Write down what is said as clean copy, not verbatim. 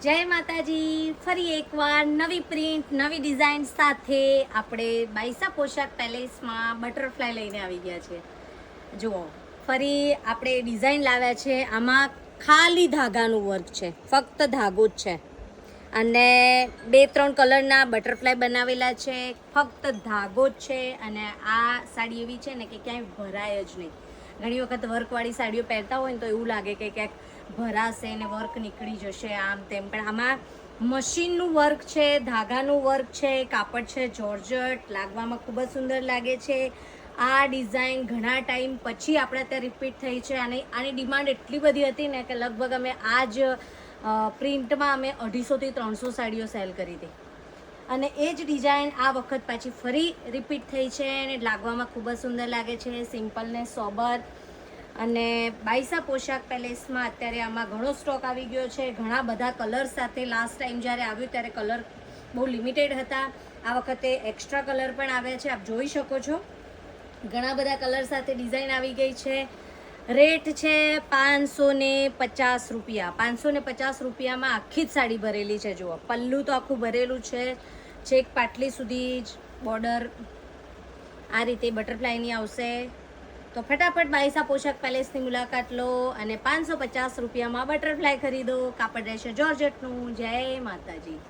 જય માતાજી. ફરી એકવાર નવી પ્રિન્ટ નવી ડિઝાઇન સાથે આપણે બાઈસા પોશાક પેલેસમાં બટરફ્લાય લઈને આવી ગયા છે. જુઓ, ફરી આપણે ડિઝાઇન લાવ્યા છે. આમાં ખાલી ધાગાનું વર્ક છે, ફક્ત ધાગો જ છે અને 2-3 કલરના બટરફ્લાય બનાવેલા છે. ફક્ત ધાગો જ છે અને આ સાડી એવી છે ને કે ક્યાંય ભરાય જ નહીં. ઘણી વખત વર્કવાળી સાડીઓ પહેરતા હોય ને તો એવું લાગે કે ક્યાંક ભરાશે ને વર્ક નીકળી જશે આમ તેમ, પણ આમાં મશીનનું વર્ક છે, ધાગાનું વર્ક છે, કાપડ છે જોર્જટ, લાગવામાં ખૂબ જ સુંદર લાગે છે. આ ડિઝાઇન ઘણા ટાઈમ પછી આપણે ત્યાં રિપીટ થઈ છે અને આની ડિમાન્ડ એટલી બધી હતી ને કે લગભગ અમે આ જ પ્રિન્ટમાં અમે 250 થી 300 સાડીઓ સેલ કરી હતી અને એ જ ડિઝાઇન આ વખત પાછી ફરી રિપીટ થઈ છે અને લાગવામાં ખૂબ જ સુંદર લાગે છે. સિમ્પલ ને સોબર. અને બાઈસા પોશાક પેલેસમાં અત્યારે આમાં ઘણો સ્ટોક આવી ગયો છે, ઘણા બધા કલર સાથે. લાસ્ટ ટાઈમ જ્યારે આવ્યું ત્યારે કલર બહુ લિમિટેડ હતા. આ વખતે એક્સ્ટ્રા કલર પણ આવ્યા છે, આપ જોઈ શકો છો. ઘણા બધા કલર સાથે ડિઝાઇન આવી ગઈ છે. રેટ છે 550 રૂપિયા. 550 રૂપિયામાં આખી જ સાડી ભરેલી છે. જુઓ, પલ્લું તો આખું ભરેલું છે, છેક પાટલી સુધી જ બોર્ડર આ રીતે બટરફ્લાયની આવશે. તો ફટાફટ બાઈસા પોશાક પેલેસની મુલાકાત લો અને 550 રૂપિયામાં બટરફ્લાય ખરીદો. કાપડ રહેશે જોર્જટનું. જય માતાજી.